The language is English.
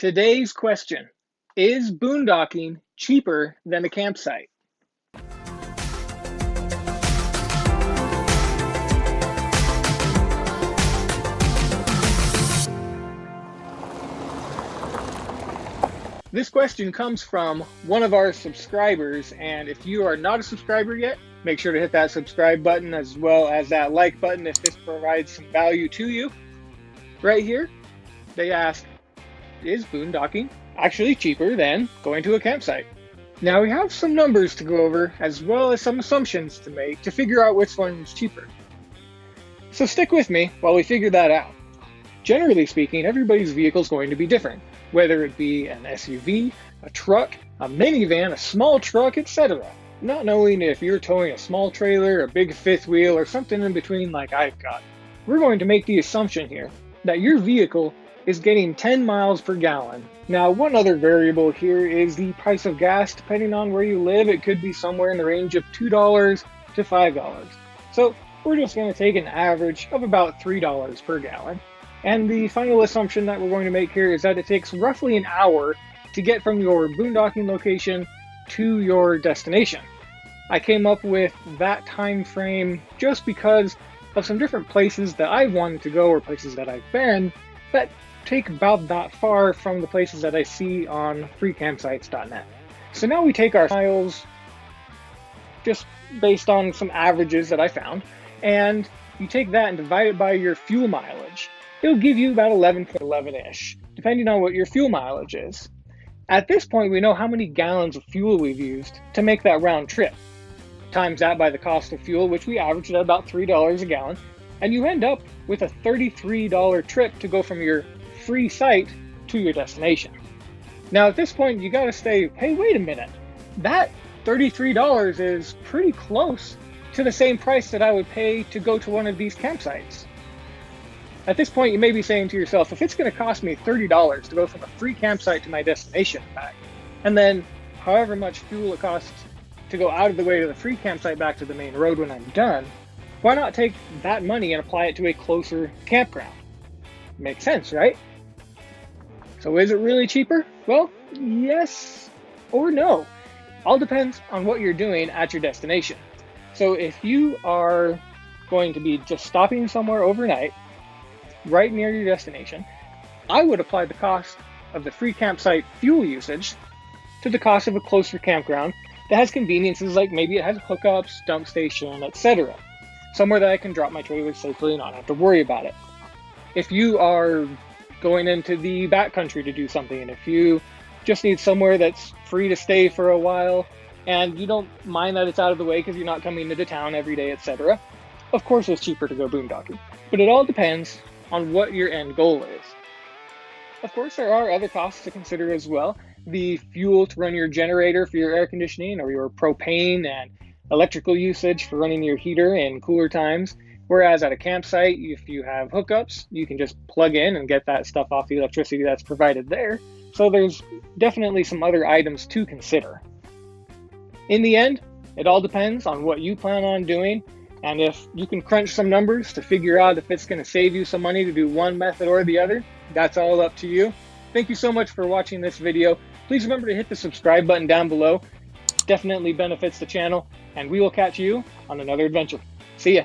Today's question, is boondocking cheaper than a campsite? This question comes from one of our subscribers, and if you are not a subscriber yet, make sure to hit that subscribe button as well as that like button if this provides some value to you. Right here, they ask, is boondocking actually cheaper than going to a campsite? Now we have some numbers to go over as well as some assumptions to make to figure out which one is cheaper. So stick with me while we figure that out. Generally speaking, everybody's vehicle is going to be different, whether it be an SUV, a truck, a minivan, a small truck, etc. Not knowing if you're towing a small trailer, a big fifth wheel, or something in between like I've got. We're going to make the assumption here that your vehicle is getting 10 miles per gallon. Now, one other variable here is the price of gas. Depending on where you live, it could be somewhere in the range of $2 to $5. So we're just going to take an average of about $3 per gallon. And the final assumption that we're going to make here is that it takes roughly an hour to get from your boondocking location to your destination. I came up with that time frame just because of some different places that I've wanted to go or places that I've been that take about that far from the places that I see on freecampsites.net. So now we take our miles just based on some averages that I found, and you take that and divide it by your fuel mileage. It'll give you about 11.11-ish, depending on what your fuel mileage is. At this point, we know how many gallons of fuel we've used to make that round trip. Times that by the cost of fuel, which we averaged at about $3 a gallon, and you end up with a $33 trip to go from your free site to your destination. Now at this point, you gotta say, hey, wait a minute, that $33 is pretty close to the same price that I would pay to go to one of these campsites. At this point, you may be saying to yourself, if it's going to cost me $30 to go from a free campsite to my destination back, and then however much fuel it costs to go out of the way to the free campsite back to the main road when I'm done, why not take that money and apply it to a closer campground? Makes sense, right? So is it really cheaper? Well, yes or no. All depends on what you're doing at your destination. So if you are going to be just stopping somewhere overnight, right near your destination, I would apply the cost of the free campsite fuel usage to the cost of a closer campground that has conveniences like maybe it has hookups, dump station, etc. Somewhere that I can drop my trailer safely and not have to worry about it. If you are going into the backcountry to do something, and if you just need somewhere that's free to stay for a while, and you don't mind that it's out of the way because you're not coming into town every day, etc., of course it's cheaper to go boondocking. But it all depends on what your end goal is. Of course, there are other costs to consider as well. The fuel to run your generator for your air conditioning, or your propane and electrical usage for running your heater in cooler times. Whereas at a campsite, if you have hookups, you can just plug in and get that stuff off the electricity that's provided there. So there's definitely some other items to consider. In the end, it all depends on what you plan on doing. And if you can crunch some numbers to figure out if it's going to save you some money to do one method or the other, that's all up to you. Thank you so much for watching this video. Please remember to hit the subscribe button down below. Definitely benefits the channel, and we will catch you on another adventure. See ya.